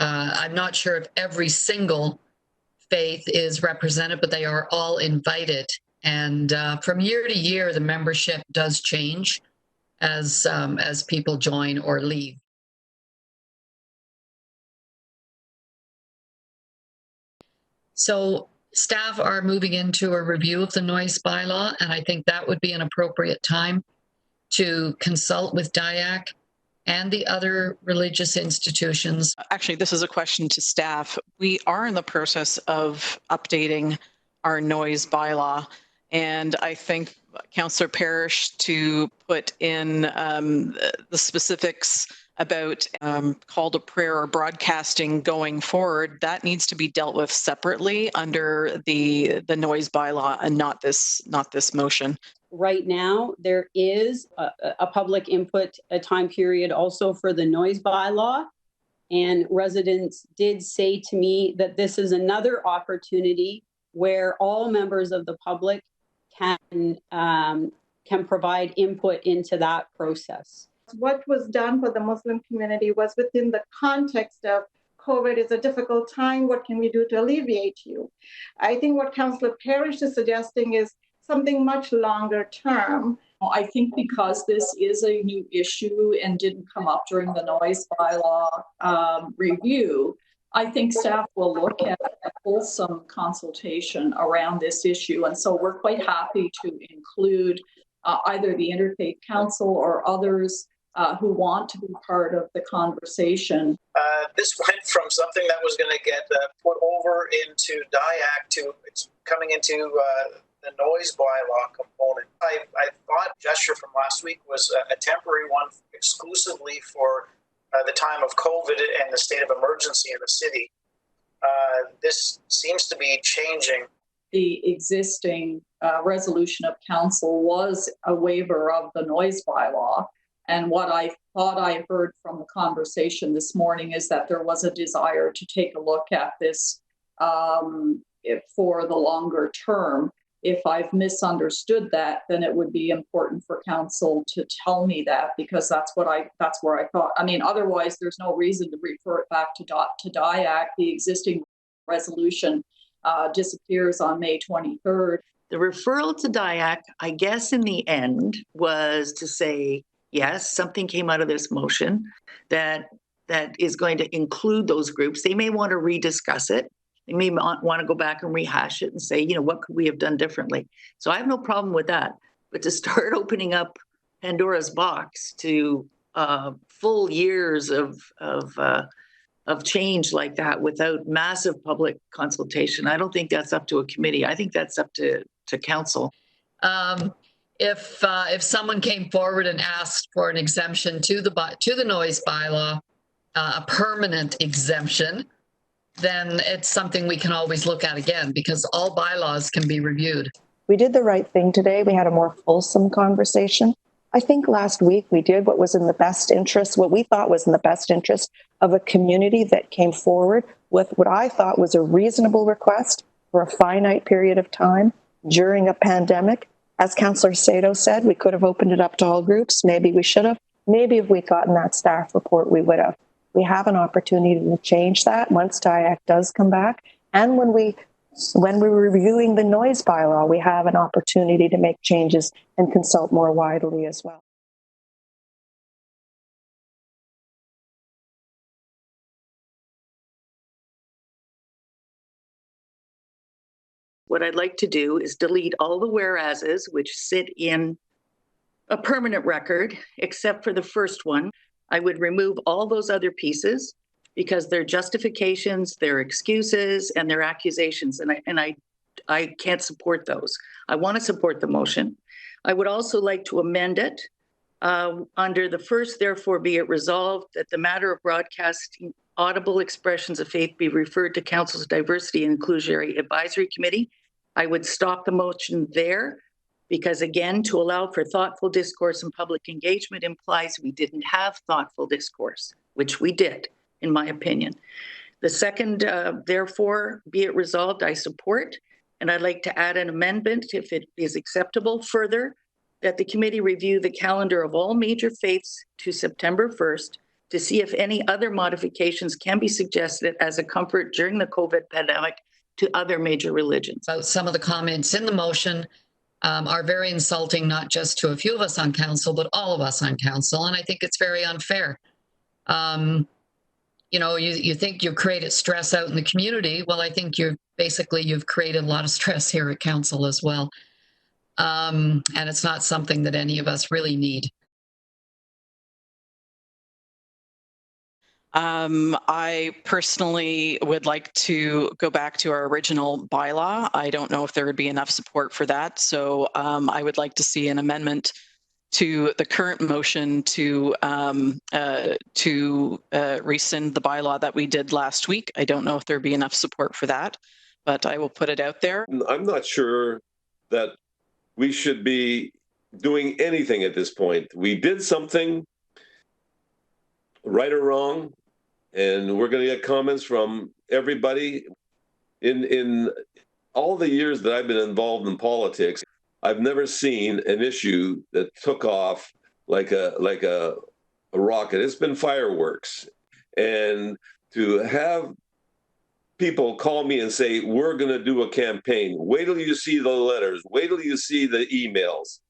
I'm not sure if every single faith is represented, but they are all invited. And from year to year, the membership does change as people join or leave. So staff are moving into a review of the noise bylaw, and I think that would be an appropriate time to consult with DIAC and the other religious institutions. Actually, this is a question to staff. We are in the process of updating our noise bylaw, and I think Councillor Parrish to put in the specifics about call to prayer or broadcasting going forward, that needs to be dealt with separately under the noise bylaw and not this motion. Right now, there is a public input time period also for the noise bylaw. And residents did say to me that this is another opportunity where all members of the public can provide input into that process. What was done for the Muslim community was within the context of COVID is a difficult time. What can we do to alleviate you? I think what Councillor Parrish is suggesting is something much longer term. I think because this is a new issue and didn't come up during the noise bylaw review, I think staff will look at a wholesome consultation around this issue. And so we're quite happy to include either the Interfaith Council or others who want to be part of the conversation. This went from something that was going to get put over into DIAC to it's coming into the noise bylaw component. I thought gesture from last week was a temporary one exclusively for the time of COVID and the state of emergency in the city. This seems to be changing. The existing resolution of council was a waiver of the noise bylaw. And what I thought I heard from the conversation this morning is that there was a desire to take a look at this for the longer term. If I've misunderstood that, then it would be important for council to tell me that, because that's where I thought. I mean, otherwise, there's no reason to refer it back to DIAC. The existing resolution disappears on May 23rd. The referral to DIAC, I guess, in the end, was to say, yes, something came out of this motion that is going to include those groups. They may want to rediscuss it. They may want to go back and rehash it and say, what could we have done differently? So I have no problem with that. But to start opening up Pandora's box to full years of change like that without massive public consultation, I don't think that's up to a committee. I think that's up to council. If someone came forward and asked for an exemption to the noise bylaw, a permanent exemption, then it's something we can always look at again, because all bylaws can be reviewed. We did the right thing today. We had a more fulsome conversation. I think last week we did what was in the best interest, what we thought was in the best interest of a community that came forward with what I thought was a reasonable request for a finite period of time during a pandemic. As Councillor Sato said, we could have opened it up to all groups. Maybe we should have. Maybe if we'd gotten that staff report, we would have. We have an opportunity to change that once DIAC does come back. And when we're reviewing the noise bylaw, we have an opportunity to make changes and consult more widely as well. What I'd like to do is delete all the whereases, which sit in a permanent record, except for the first one. I would remove all those other pieces because they're justifications, they're excuses, and they're accusations, and I can't support those. I want to support the motion. I would also like to amend it under the first, therefore be it resolved that the matter of broadcasting audible expressions of faith be referred to Council's Diversity and Inclusionary Advisory Committee. I would stop the motion there, because again, to allow for thoughtful discourse and public engagement implies we didn't have thoughtful discourse, which we did, in my opinion. The second, therefore, be it resolved, I support, and I'd like to add an amendment, if it is acceptable, further, that the committee review the calendar of all major faiths to September 1st to see if any other modifications can be suggested as a comfort during the COVID pandemic to other major religions. So some of the comments in the motion are very insulting, not just to a few of us on council, but all of us on council. And I think it's very unfair. You think you've created stress out in the community. Well, I think you've created a lot of stress here at council as well. And it's not something that any of us really need. I personally would like to go back to our original bylaw. I don't know if there would be enough support for that. So I would like to see an amendment to the current motion to rescind the bylaw that we did last week. I don't know if there'd be enough support for that, but I will put it out there. I'm not sure that we should be doing anything at this point. We did something, right or wrong, and we're going to get comments from everybody. In all the years that I've been involved in politics, I've never seen an issue that took off like a rocket. It's been fireworks. And to have people call me and say, we're going to do a campaign, wait till you see the letters, wait till you see the emails.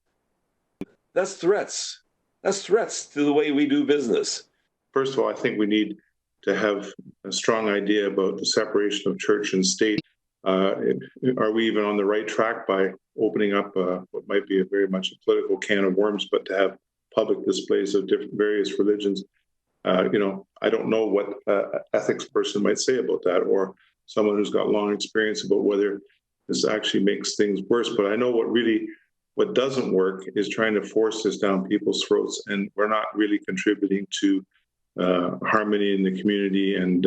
That's threats. That's threats to the way we do business. First of all, I think we need to have a strong idea about the separation of church and state. Are we even on the right track by opening up what might be very much a political can of worms, but to have public displays of various religions? I don't know what ethics person might say about that, or someone who's got long experience about whether this actually makes things worse. But I know what doesn't work is trying to force this down people's throats, and we're not really contributing to harmony in the community and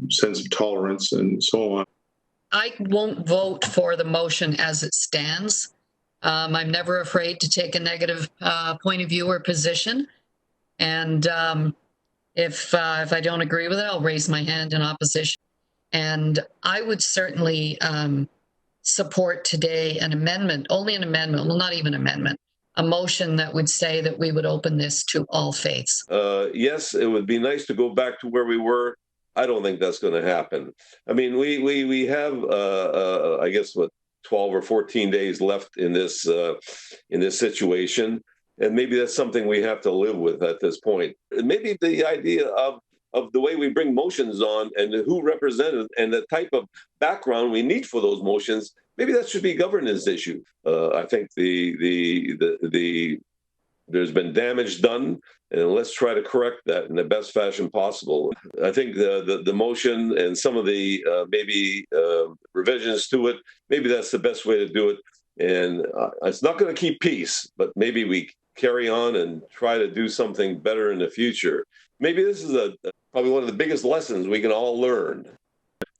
sense of tolerance and so on. I won't vote for the motion as it stands. I'm never afraid to take a negative point of view or position. And if I don't agree with it, I'll raise my hand in opposition. And I would certainly support today an amendment, only an amendment, well, not even amendment, a motion that would say that we would open this to all faiths. Yes, it would be nice to go back to where we were. I don't think that's going to happen. I mean, we have, I guess, 12 or 14 days left in this situation, and maybe that's something we have to live with at this point. Maybe the idea of the way we bring motions on and who represented and the type of background we need for those motions, maybe that should be a governance issue. I think there's been damage done, and let's try to correct that in the best fashion possible. I think the motion and some of the revisions to it, maybe that's the best way to do it. And it's not going to keep peace, but maybe we carry on and try to do something better in the future. Maybe this is probably one of the biggest lessons we can all learn.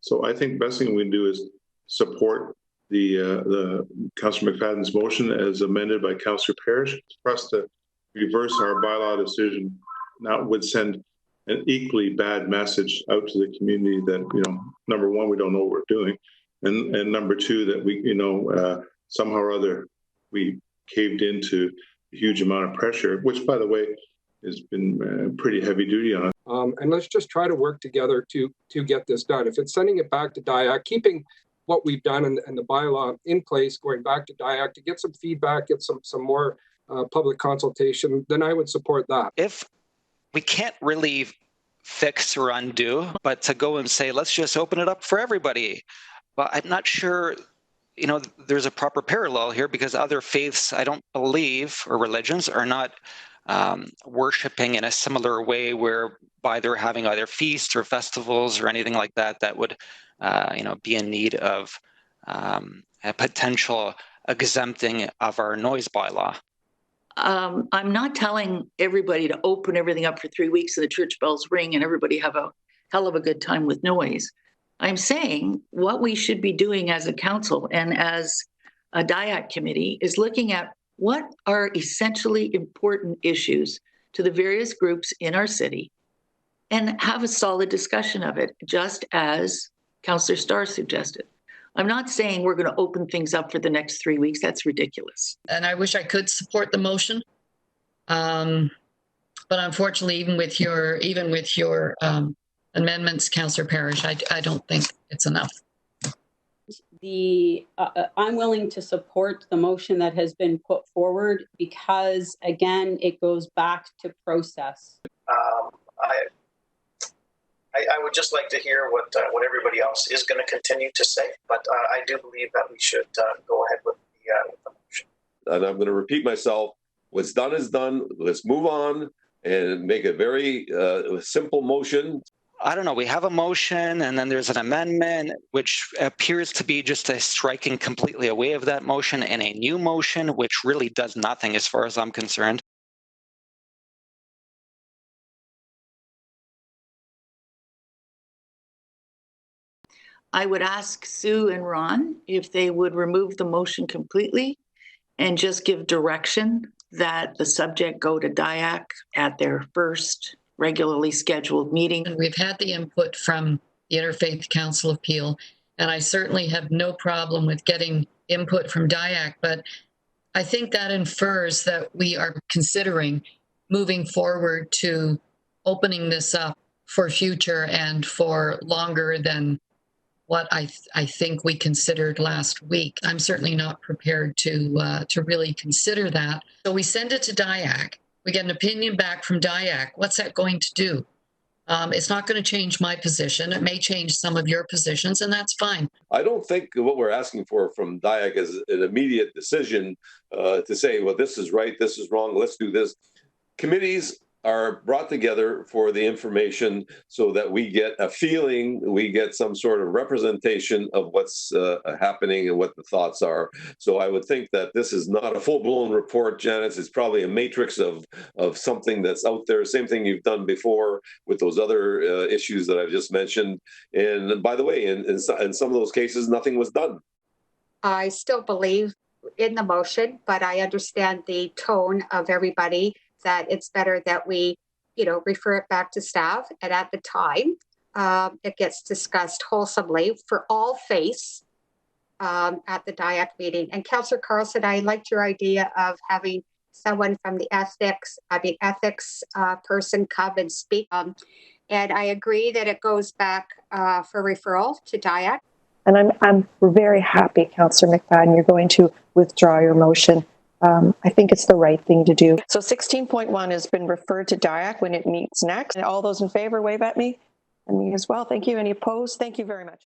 So I think the best thing we can do is support the Councillor McFadden's motion as amended by Councillor Parrish. For us to reverse our bylaw decision now would send an equally bad message out to the community that, number one, we don't know what we're doing, and number two, that we, somehow or other we caved into a huge amount of pressure, which, by the way, has been pretty heavy duty on us. And let's just try to work together to get this done. If it's sending it back to DIAC, keeping what we've done and the bylaw in place, going back to DIAC to get some feedback, get some more public consultation, then I would support that. If we can't really fix or undo, but to go and say, let's just open it up for everybody. Well, I'm not sure, there's a proper parallel here, because other faiths, I don't believe, or religions are not worshiping in a similar way whereby they're having either feasts or festivals or anything like that would be in need of a potential exempting of our noise bylaw. I'm not telling everybody to open everything up for 3 weeks so the church bells ring and everybody have a hell of a good time with noise. I'm saying what we should be doing as a council and as a DIAC committee is looking at what are essentially important issues to the various groups in our city and have a solid discussion of it, just as Councillor Starr suggested. I'm not saying we're going to open things up for the next 3 weeks. That's ridiculous. And I wish I could support the motion. But unfortunately, even with your amendments, Councillor Parrish, I don't think it's enough. I'm willing to support the motion that has been put forward because, again, it goes back to process. I would just like to hear what everybody else is going to continue to say, but I do believe that we should go ahead with the motion. And I'm going to repeat myself. What's done is done. Let's move on and make a very simple motion. I don't know. We have a motion and then there's an amendment, which appears to be just a striking completely away of that motion and a new motion, which really does nothing as far as I'm concerned. I would ask Sue and Ron if they would remove the motion completely and just give direction that the subject go to DIAC at their first regularly scheduled meeting. And we've had the input from the Interfaith Council of Peel, and I certainly have no problem with getting input from DIAC, but I think that infers that we are considering moving forward to opening this up for future and for longer than what I think we considered last week. I'm certainly not prepared to really consider that. So we send it to DIAC. We get an opinion back from DIAC. What's that going to do? It's not going to change my position. It may change some of your positions, and that's fine. I don't think what we're asking for from DIAC is an immediate decision to say, well, this is right, this is wrong, let's do this. Committees are brought together for the information so that we get a feeling, we get some sort of representation of what's happening and what the thoughts are. So I would think that this is not a full-blown report, Janice. It's probably a matrix of something that's out there. Same thing you've done before with those other issues that I've just mentioned. And by the way, in some of those cases, nothing was done. I still believe in the motion, but I understand the tone of everybody that it's better that we, refer it back to staff. And at the time, it gets discussed wholesomely for all faiths at the DIAC meeting. And Councillor Carlson, I liked your idea of having someone from the ethics person come and speak. And I agree that it goes back for referral to DIAC. And I'm very happy, Councillor McFadden, you're going to withdraw your motion. I think it's the right thing to do. So 16.1 has been referred to DIAC when it meets next. And all those in favor, wave at me. And me as well. Thank you. Any opposed? Thank you very much.